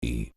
A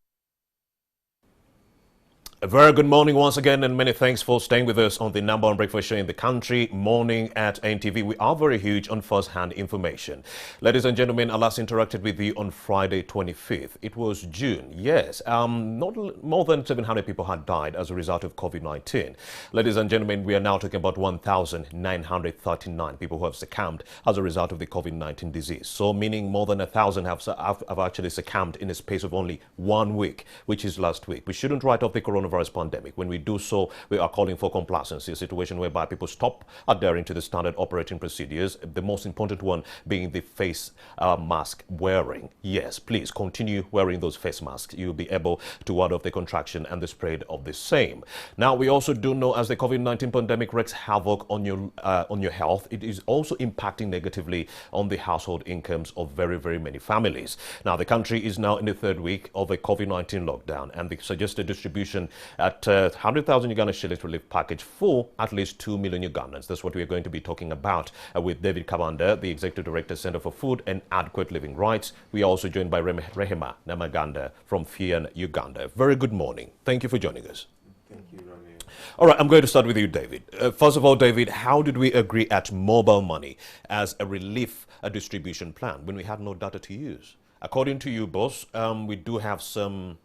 very good morning once again, and many thanks for staying with us on the number one breakfast show in the country, Morning at NTV. We are very huge on first-hand information. Ladies and gentlemen, I last interacted with you on Friday 25th. It was June. Yes, not more than 700 people had died as a result of COVID-19. Ladies and gentlemen, we are now talking about 1,939 people who have succumbed as a result of the COVID-19 disease. So meaning more than 1,000 have actually succumbed in a space of only 1 week, which is last week. We shouldn't write off the coronavirus pandemic. When we do so, we are calling for complacency, a situation whereby people stop adhering to the standard operating procedures, the most important one being the face mask wearing. Yes, please continue wearing those face masks. You'll be able to ward off the contraction and the spread of the same. Now, we also do know as the COVID-19 pandemic wreaks havoc on your health, it is also impacting negatively on the household incomes of very, very many families. Now, the country is now in the third week of a COVID-19 lockdown, and the suggested distribution at 100,000 Uganda shillings relief package for at least 2 million Ugandans. That's what we are going to be talking about with David Kabanda, the Executive Director, Center for Food and Adequate Living Rights. We are also joined by Rehema Namaganda from FIAN, Uganda. Very good morning. Thank you for joining us. Thank you, Rami. All right, I'm going to start with you, David. First of all, David, how did we agree at mobile money as a relief distribution plan when we had no data to use? According to you, boss, we do have some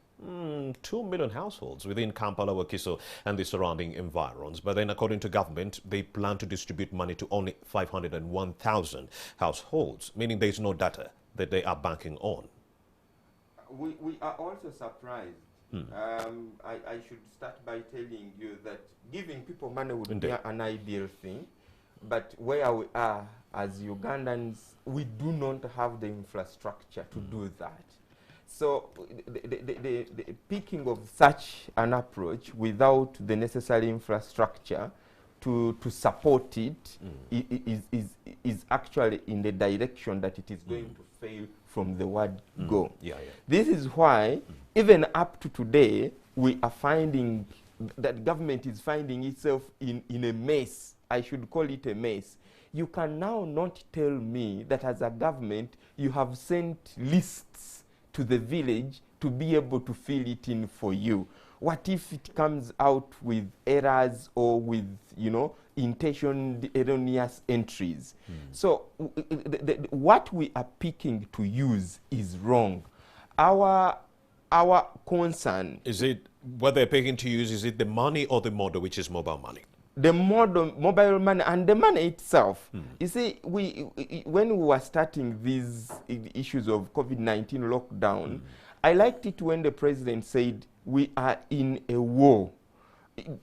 2 million households within Kampala, Wakiso, and the surrounding environs. But then, according to government, they plan to distribute money to only 501,000 households, meaning there is no data that they are banking on. We are also surprised. I should start by telling you that giving people money would be an ideal thing. But where we are as Ugandans, we do not have the infrastructure to do that. So the picking of such an approach without the necessary infrastructure to support it is actually in the direction that it is going to fail from the word go. This is why even up to today, we are finding that government is finding itself in a mess. I should call it a mess. You can now not tell me that as a government, you have sent lists to the village to be able to fill it in for you. What if it comes out with errors or with, intentioned erroneous entries? So what we are picking to use is wrong. Our concern... Is it what they're picking to use, is it the money or the model, which is mobile money? The model, mobile money, and the money itself. You see, when we were starting these issues of COVID-19 lockdown, I liked it when the president said, we are in a war.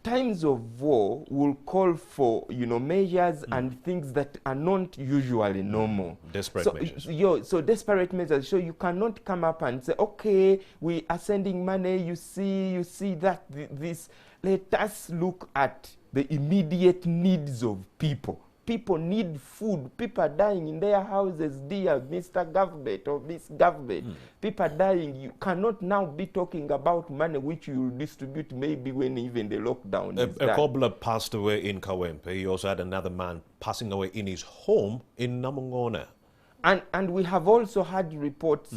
Times of war will call for, measures and things that are not usually normal. Desperate measures. So desperate measures. So you cannot come up and say, okay, we are sending money, you see that, this. Let us look at the immediate needs of people. People need food. People are dying in their houses, dear Mr. Government or Miss Government. People are dying. You cannot now be talking about money which you will distribute maybe when even the lockdown is done. A cobbler passed away in Kawempe. He also had another man passing away in his home in Namongona. And we have also had reports,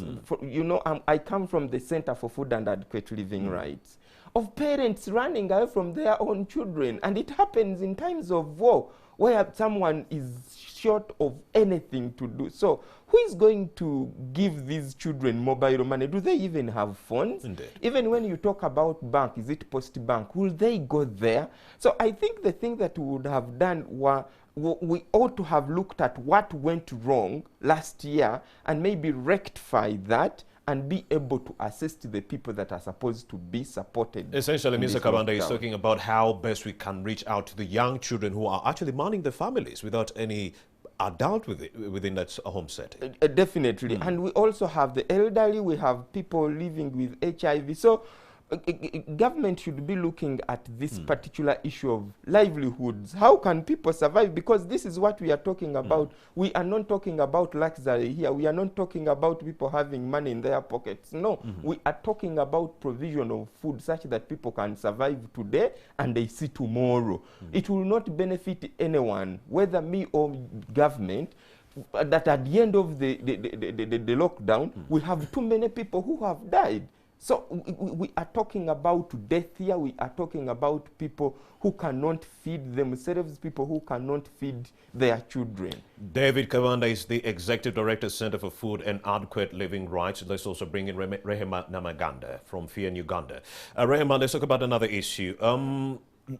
I come from the Center for Food and Adequate Living Rights, of parents running away from their own children. And it happens in times of war where someone is short of anything to do. So who is going to give these children mobile money? Do they even have phones? Indeed. Even when you talk about bank, is it Post Bank? Will they go there? So I think the thing that we would have done was we ought to have looked at what went wrong last year and maybe rectify that and be able to assist the people that are supposed to be supported. Essentially, Mr. Kabanda is talking about how best we can reach out to the young children who are actually manning the families without any adult within that home setting. Definitely. And we also have the elderly, we have people living with HIV. So government should be looking at this particular issue of livelihoods. How can people survive? Because this is what we are talking about. We are not talking about luxury here. We are not talking about people having money in their pockets. No, we are talking about provision of food such that people can survive today and they see tomorrow. It will not benefit anyone, whether me or government, that at the end of the lockdown, we have too many people who have died. So we are talking about death here. We are talking about people who cannot feed themselves, people who cannot feed their children. David Kawanda is the Executive Director, Center for Food and Adequate Living Rights. Let's also bring in Rehema Namaganda from FIAN Uganda. Rehema, let's talk about another issue.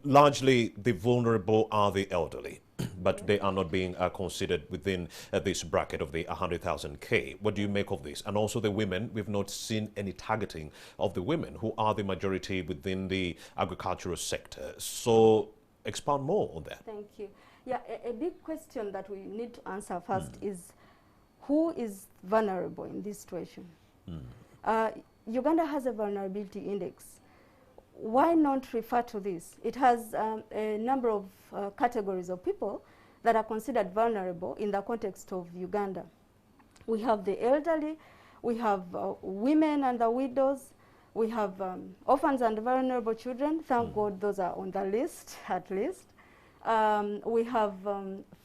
Largely, the vulnerable are the elderly, but they are not being considered within this bracket of the 100,000 K. What do you make of this? And also the women, we've not seen any targeting of the women, who are the majority within the agricultural sector. So expand more on that. Thank you. Yeah, a big question that we need to answer first is, who is vulnerable in this situation? Uganda has a vulnerability index. Why not refer to this? It has a number of categories of people that are considered vulnerable in the context of Uganda. We have the elderly, we have women and the widows, we have orphans and vulnerable children. Thank God those are on the list, at least. We have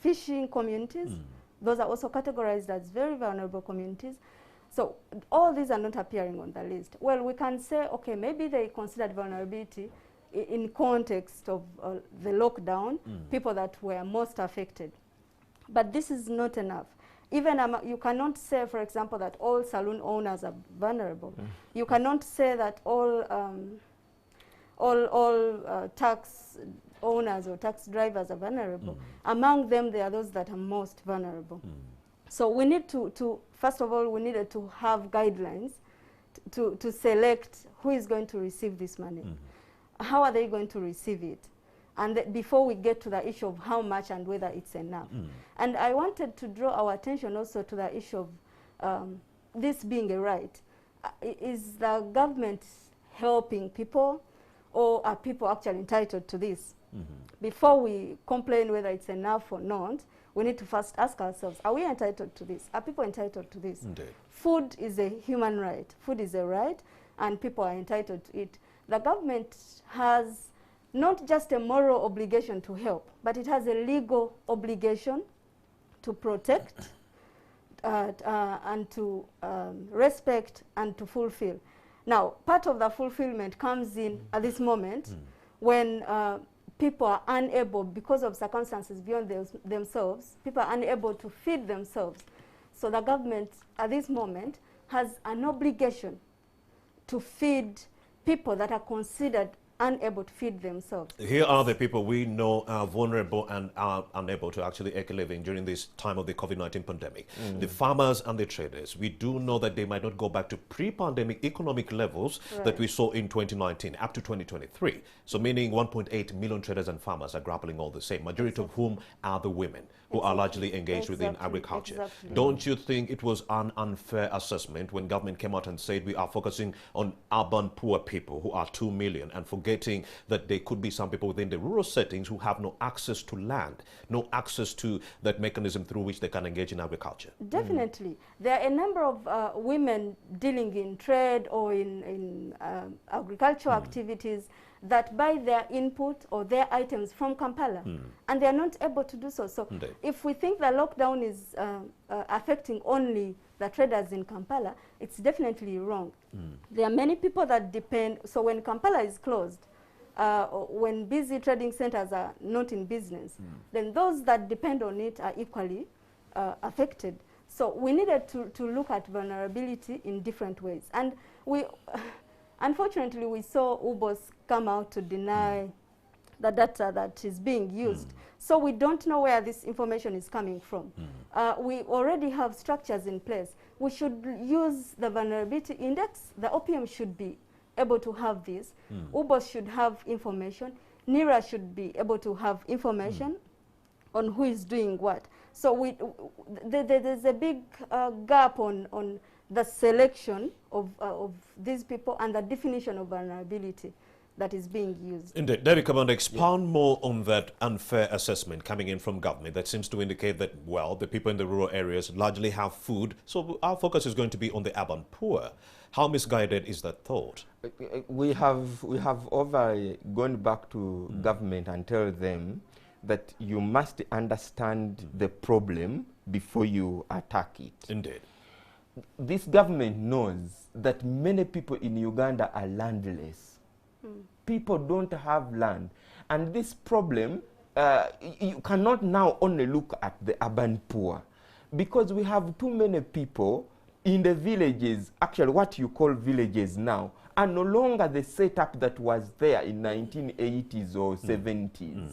fishing communities. Those are also categorized as very vulnerable communities. So all these are not appearing on the list. Well, we can say, okay, maybe they considered vulnerability in context of the lockdown, people that were most affected. But this is not enough. Even you cannot say, for example, that all saloon owners are vulnerable. You cannot say that all tax owners or tax drivers are vulnerable. Among them, there are those that are most vulnerable. So we need to first of all, we needed to have guidelines to select who is going to receive this money. How are they going to receive it? And before we get to the issue of how much and whether it's enough. And I wanted to draw our attention also to the issue of this being a right. Is the government helping people, or are people actually entitled to this? Before we complain whether it's enough or not, we need to first ask ourselves, are we entitled to this? Are people entitled to this? Indeed. Food is a human right. Food is a right, and people are entitled to it. The government has not just a moral obligation to help, but it has a legal obligation to protect and to respect and to fulfill. Now, part of the fulfillment comes in at this moment when people are unable, because of circumstances beyond themselves, people are unable to feed themselves. So the government at this moment has an obligation to feed people that are considered unable to feed themselves. Here are the people we know are vulnerable and are unable to actually make a living during this time of the COVID-19 pandemic. The farmers and the traders. We do know that they might not go back to pre-pandemic economic levels that we saw in 2019 up to 2023. So meaning 1.8 million traders and farmers are grappling all the same, majority of whom are the women who are largely engaged within agriculture. Don't you think it was an unfair assessment when government came out and said we are focusing on urban poor people who are 2 million and forgetting that there could be some people within the rural settings who have no access to land, no access to that mechanism through which they can engage in agriculture? Definitely. There are a number of women dealing in trade or in agricultural activities that buy their input or their items from Kampala, and they are not able to do so. So if we think the lockdown is affecting only the traders in Kampala, it's definitely wrong. There are many people that depend. So when Kampala is closed, when busy trading centers are not in business, then those that depend on it are equally affected. So we needed to look at vulnerability in different ways. And we, unfortunately, we saw UBOS come out to deny the data that is being used. So we don't know where this information is coming from. We already have structures in place. We should use the vulnerability index. The OPM should be able to have this. UBOS should have information. NIRA should be able to have information on who is doing what. So there's a big gap on the selection of these people and the definition of vulnerability that is being used. Indeed. David Kabanda, expand more on that unfair assessment coming in from government that seems to indicate that, well, the people in the rural areas largely have food, so our focus is going to be on the urban poor. How misguided is that thought? We have gone back to government and tell them that you must understand the problem before you attack it. Indeed. this government knows that many people in Uganda are landless. People don't have land. And this problem, you cannot now only look at the urban poor, because we have too many people in the villages, actually what you call villages now, are no longer the setup that was there in 1980s or 70s.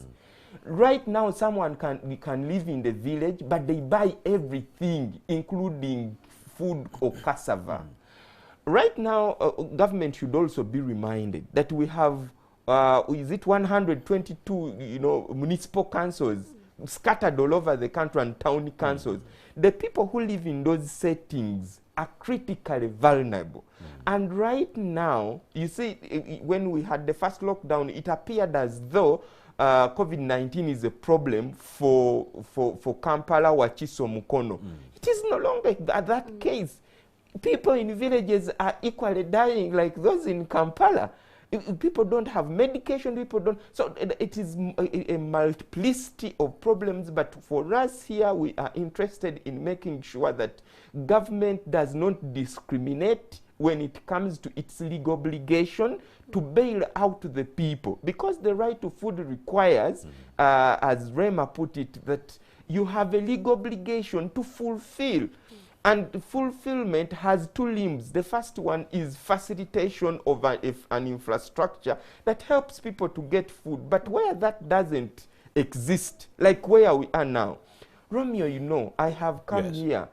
Right now, someone can live in the village, but they buy everything, including food or cassava. Right now, government should also be reminded that we have, is it 122, municipal councils scattered all over the country, and town councils. The people who live in those settings are critically vulnerable. And right now, you see, when we had the first lockdown, it appeared as though COVID-19 is a problem for Kampala, Wakiso, Mukono. It is no longer that case. People in villages are equally dying like those in Kampala. People don't have medication, people don't. So it is a multiplicity of problems, but for us here, we are interested in making sure that government does not discriminate when it comes to its legal obligation to bail out the people. Because the right to food requires, as Rema put it, that you have a legal obligation to fulfill. And fulfillment has two limbs. The first one is facilitation of an infrastructure that helps people to get food. But where that doesn't exist, like where we are now, Romeo, I have come here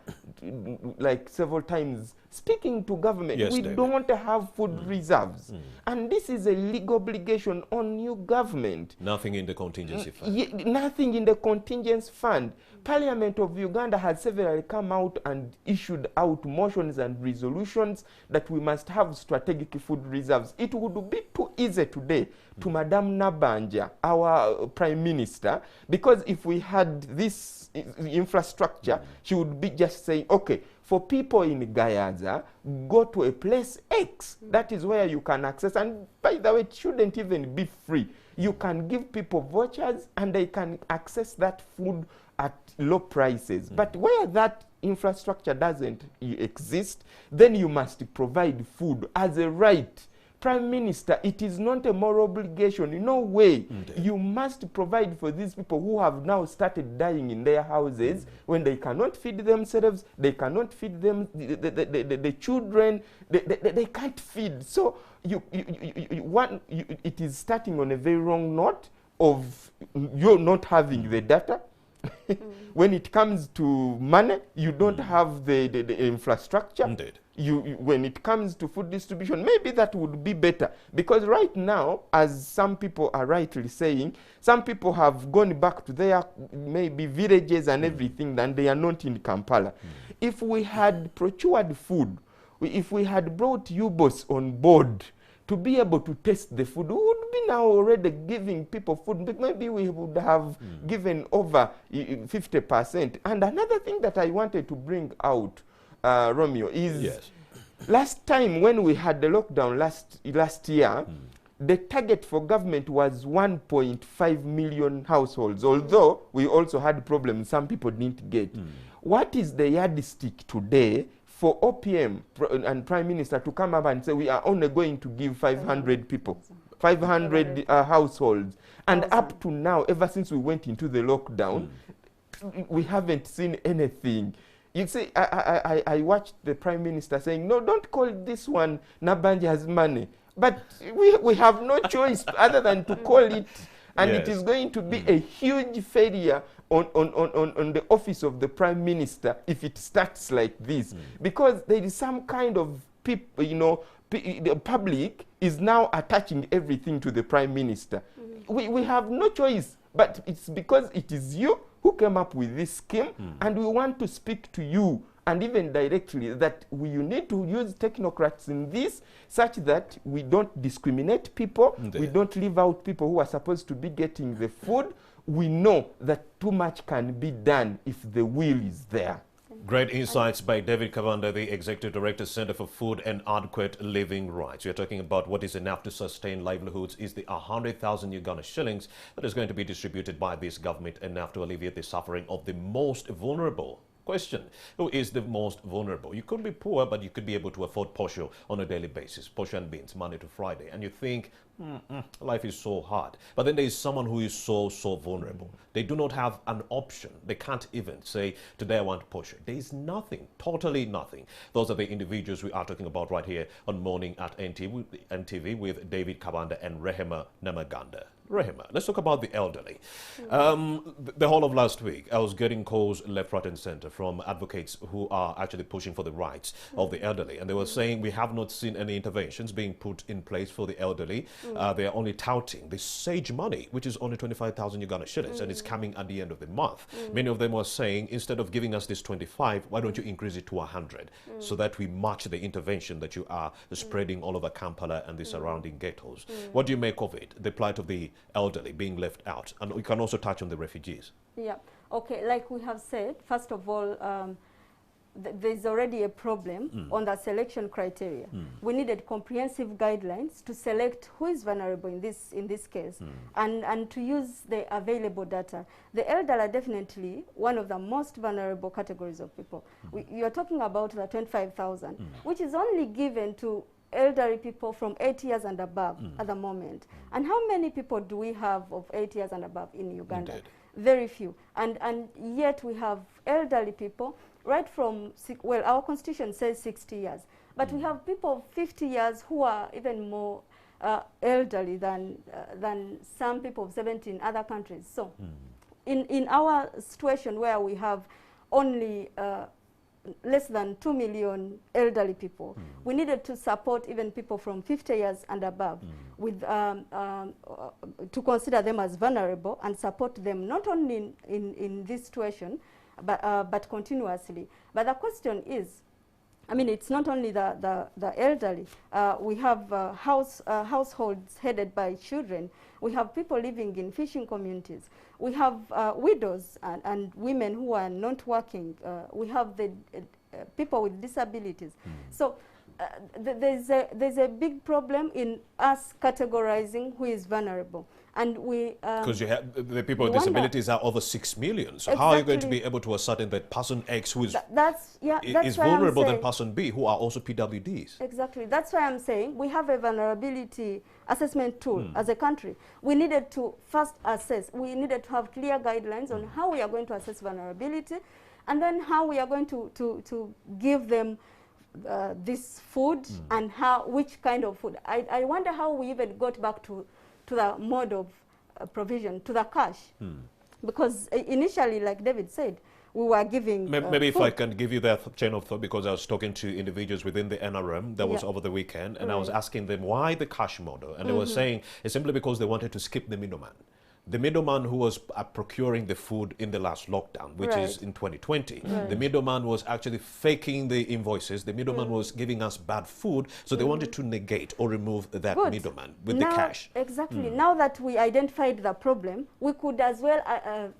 like several times speaking to government. Yes, we David. don't have food reserves. And this is a legal obligation on new government. Nothing in the contingency fund. Nothing in the contingency fund. Parliament of Uganda has severally come out and issued out motions and resolutions that we must have strategic food reserves. It would be too easy today to Madame Nabanja, our Prime Minister, because if we had this infrastructure, she would be just saying, okay, for people in Gayaza, go to a place X. That is where you can access. And by the way, it shouldn't even be free. You can give people vouchers and they can access that food at low prices. But where that infrastructure doesn't exist, then you must provide food as a right. Prime Minister, it is not a moral obligation. In no way. You must provide for these people who have now started dying in their houses when they cannot feed themselves, they cannot feed them, the children, they can't feed. So it is starting on a very wrong note of you not having the data. When it comes to money, you don't have the infrastructure. Indeed. When it comes to food distribution, maybe that would be better. Because right now, as some people are rightly saying, some people have gone back to their maybe villages and everything, and they are not in Kampala. If we had procured food, if we had brought U-boats on board to be able to taste the food, we would be now already giving people food. But maybe we would have given over 50%. And another thing that I wanted to bring out, Romeo, is last time when we had the lockdown last year, the target for government was 1.5 million households, although we also had problems some people didn't get. What is the yardstick today for OPM and Prime Minister to come up and say we are only going to give 500 people, 500 households, and up to now, ever since we went into the lockdown, we haven't seen anything. You see, I watched the Prime Minister saying, no, don't call this one Nabanja's money. But we have no choice other than to call it, and it is going to be a huge failure on the office of the Prime Minister if it starts like this. Because there is some kind of people, the public is now attaching everything to the Prime Minister. We have no choice, but it's because it is you who came up with this scheme, and we want to speak to you, and even directly, that you need to use technocrats in this, such that we don't discriminate people, we don't leave out people who are supposed to be getting the food. We know that too much can be done if the will is there. Great insights by David Kavanda, the Executive Director, Center for Food and Adequate Living Rights. We are talking about what is enough to sustain livelihoods. Is the 100,000 Uganda shillings that is going to be distributed by this government enough to alleviate the suffering of the most vulnerable? Question, who is the most vulnerable? You could be poor, but you could be able to afford posho on a daily basis, posho and beans, Monday to Friday. And you think, life is so hard. But then there is someone who is so vulnerable. They do not have an option. They can't even say, today I want posho. There is nothing, totally nothing. Those are the individuals we are talking about right here on Morning at NTV with David Kabanda and Rehema Namaganda. Rehema, let's talk about the elderly. The whole of last week, I was getting calls left, right, and center from advocates who are actually pushing for the rights of the elderly. And they were saying we have not seen any interventions being put in place for the elderly. They are only touting the SAGE money, which is only 25,000 Uganda shillings, and it's coming at the end of the month. Many of them were saying, instead of giving us this 25, why don't you increase it to 100 so that we match the intervention that you are spreading all over Kampala and the surrounding ghettos. What do you make of it, the plight of the elderly being left out? And we can also touch on the refugees. Yeah, okay, like we have said, first of all, there's already a problem on the selection criteria. We needed comprehensive guidelines to select who is vulnerable in this case, and to use the available data. The elderly are definitely one of the most vulnerable categories of people. You are talking about the 25,000, which is only given to elderly people from 8 years and above at the moment. And how many people do we have of 8 years and above in Uganda? Indeed. Very few. And yet we have elderly people right from, well, our constitution says 60 years, but we have people of 50 years who are even more elderly than some people of 70 in other countries. So in our situation where we have only less than 2 million elderly people, we needed to support even people from 50 years and above with to consider them as vulnerable and support them not only in this situation but continuously. But the question is, I mean, it's not only the elderly. We have households headed by children. We have people living in fishing communities. We have widows and women who are not working. We have the people with disabilities. So there's a big problem in us categorizing who is vulnerable. And we because you have the people with disabilities are over 6 million. So how are you going to be able to ascertain that person X who is is vulnerable than person B who are also PWDs? Exactly. That's why I'm saying we have a vulnerability assessment tool as a country. We needed to first assess. We needed to have clear guidelines on how we are going to assess vulnerability, and then how we are going to give them this food and which kind of food. I wonder how we even got back to the mode of provision, to the cash. Because initially, like David said, we were giving maybe if I can give you that chain of thought, because I was talking to individuals within the NRM that was over the weekend, and I was asking them why the cash model, and they were saying it's simply because they wanted to skip the middleman. The middleman who was procuring the food in the last lockdown, which is in 2020, the middleman was actually faking the invoices. The middleman was giving us bad food, so they wanted to negate or remove that middleman with the cash. Exactly. Now that we identified the problem, we could as well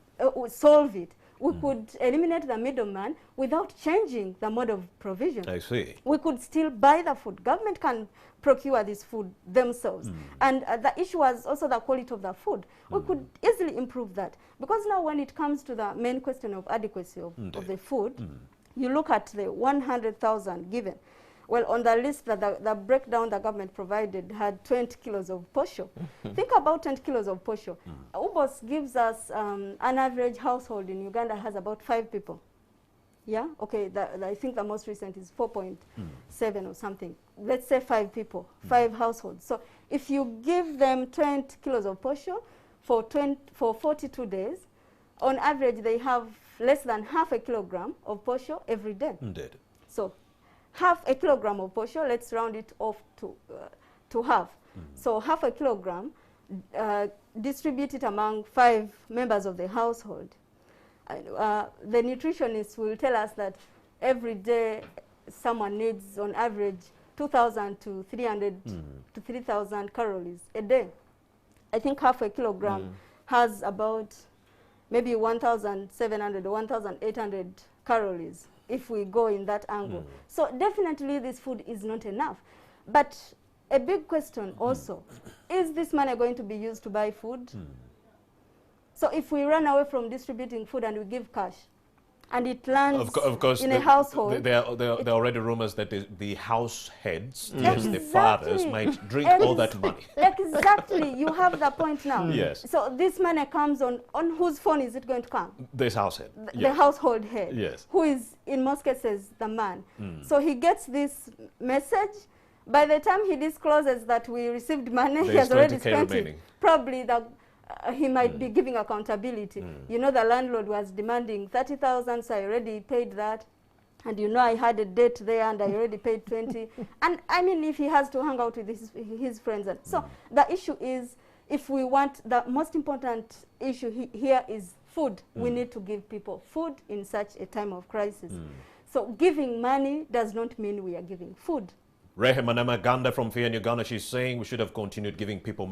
solve it. We could eliminate the middleman without changing the mode of provision. I see. We could still buy the food. Government can procure this food themselves. And the issue was also the quality of the food. We could easily improve that. Because now when it comes to the main question of adequacy of the food, you look at the 100,000 given. Well, on the list, the breakdown the government provided had 20 kilos of posho. Think about 20 kilos of posho. UBOS gives us an average household in Uganda has about 5 people. Yeah, okay, I think the most recent is 4.7 or something. Let's say 5 people, 5 households. So if you give them 20 kilos of posho for 42 days, on average they have less than half a kilogram of posho every day. Indeed. So half a kilogram of posho, let's round it off to half. So half a kilogram, distribute it among 5 members of the household. The nutritionist will tell us that every day someone needs on average 2,000 to 300 to 3,000 calories a day. I think half a kilogram has about maybe 1,700 or 1,800 calories if we go in that angle. So definitely this food is not enough. But a big question also, is this money going to be used to buy food? So if we run away from distributing food and we give cash, and it lands of course, in a household. There are already rumors that the house heads, yes, the fathers, might drink all that money. Exactly, you have the point now. Yes. So this money comes on whose phone is it going to come? This house head. The household head, yes, who is in most cases the man. So he gets this message. By the time he discloses that we received money, he has already spent it. Probably he might be giving accountability. You know, the landlord was demanding 30,000, so I already paid that. And you know, I had a date there and I already paid 20. And I mean, if he has to hang out with his friends. And so the issue is, if we want, the most important issue here is food. We need to give people food in such a time of crisis. So giving money does not mean we are giving food. Rehemanama Ganda from Fear in Uganda, she's saying we should have continued giving people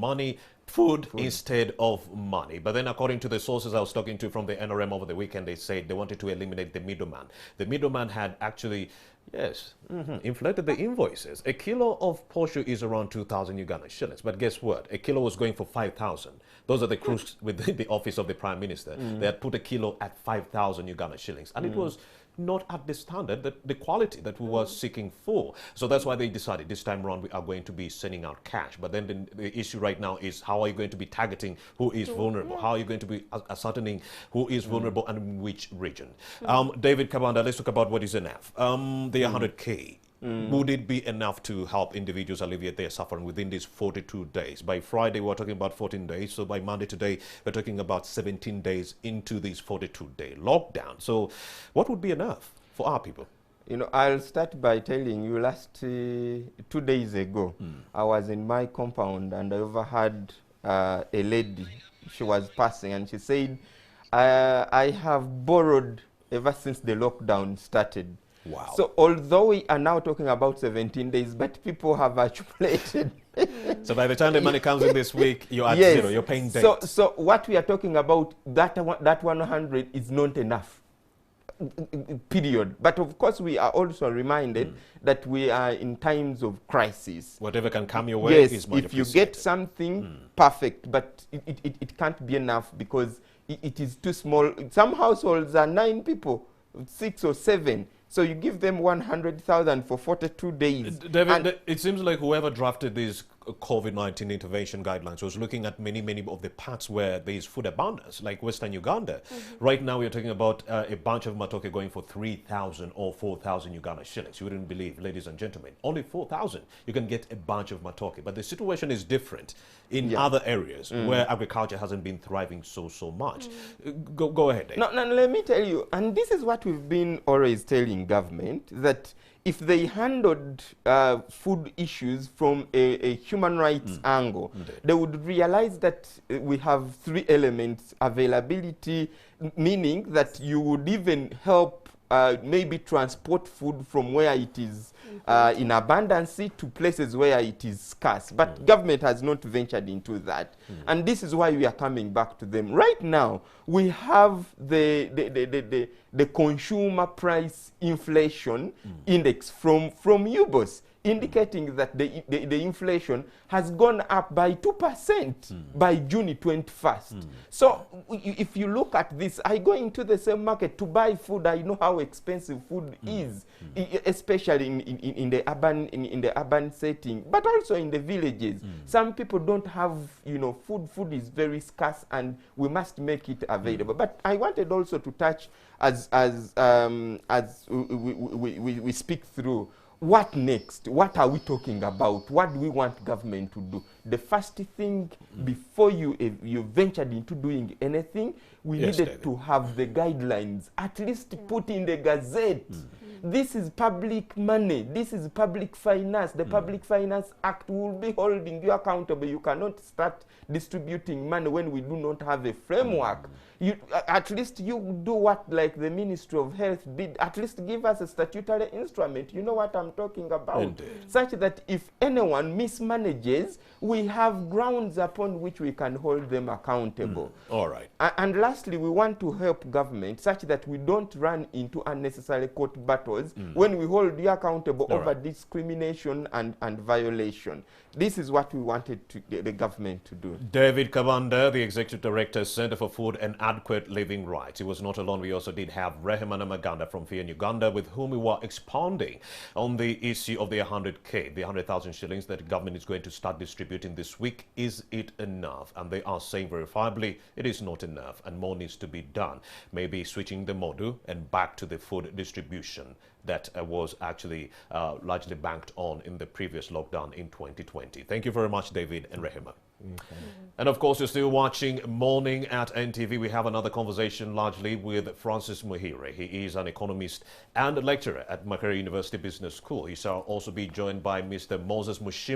food instead of money. But then according to the sources I was talking to from the NRM over the weekend, they said they wanted to eliminate the middleman. The middleman had actually, yes, inflated the invoices. A kilo of posho is around 2,000 Uganda shillings. But guess what? A kilo was going for 5,000. Those are the crews within the office of the Prime Minister. They had put a kilo at 5,000 Uganda shillings. And it was not at the standard, the quality that we were seeking for. So that's why they decided this time around we are going to be sending out cash. But then the issue right now is, how are you going to be targeting who is vulnerable? How are you going to be ascertaining who is vulnerable and in which region? David Kabanda, let's talk about what is enough. The 100K. Would it be enough to help individuals alleviate their suffering within these 42 days? By Friday, we're talking about 14 days. So by Monday today, we're talking about 17 days into this 42-day lockdown. So what would be enough for our people? You know, I'll start by telling you, last 2 days ago, I was in my compound and I overheard a lady. She was passing and she said, I have borrowed ever since the lockdown started. Wow. So although we are now talking about 17 days, but people have accumulated. So by the time the money comes in this week, you're at zero, you're paying debt. So what we are talking about, that 100 is not enough, period. But of course, we are also reminded that we are in times of crisis. Whatever can come your way is much if you get something, perfect, but it can't be enough because it is too small. Some households are 9 people, 6 or 7. So you give them 100,000 for 42 days. David, it seems like whoever drafted these COVID-19 intervention guidelines was looking at many of the parts where there is food abundance, like Western Uganda. Right now, we're talking about a bunch of matoke going for 3,000 or 4,000 Uganda shillings. You wouldn't believe, ladies and gentlemen, only 4,000. You can get a bunch of matoke. But the situation is different in other areas where agriculture hasn't been thriving so much. Go ahead, Dave. No, let me tell you, and this is what we've been always telling government, that if they handled food issues from a human rights angle, they would realize that we have 3 elements: availability, meaning that you would even help maybe transport food from where it is in abundance to places where it is scarce. But government has not ventured into that. And this is why we are coming back to them. Right now, we have the consumer price inflation index from UBOS, indicating that the inflation has gone up by 2% by June 21st. So if you look at this, I go into the same market to buy food. I know how expensive food is, especially in the urban setting, but also in the villages. Some people don't have, food. Food is very scarce, and we must make it available. But I wanted also to touch as we speak through. What next? What are we talking about? What do we want government to do? The first thing, before you ventured into doing anything, we needed to have the guidelines, at least put in the Gazette. This is public money. This is public finance. The Public Finance Act will be holding you accountable. You cannot start distributing money when we do not have a framework. At least you do what like the Ministry of Health did. At least give us a statutory instrument. You know what I'm talking about. Indeed. Such that if anyone mismanages, we have grounds upon which we can hold them accountable. All right. And lastly, we want to help government such that we don't run into unnecessary court battles when we hold you accountable over discrimination and violation. this is what we wanted to get the government to do. David Kabanda, the Executive Director, Center for Food and Adequate Living Rights. He was not alone. We also did have Rehema Namaganda from FIA Uganda, with whom we were expounding on the issue of the 100K, the 100,000 shillings that the government is going to start distributing this week. Is it enough? And they are saying verifiably it is not enough and more needs to be done. Maybe switching the model and back to the food distribution that was actually largely banked on in the previous lockdown in 2020. Thank you very much, David and Rehema. And of course, you're still watching Morning at NTV. We have another conversation largely with Francis Muhire. He is an economist and a lecturer at Makerere University Business School. He shall also be joined by Mr. Moses Mushima.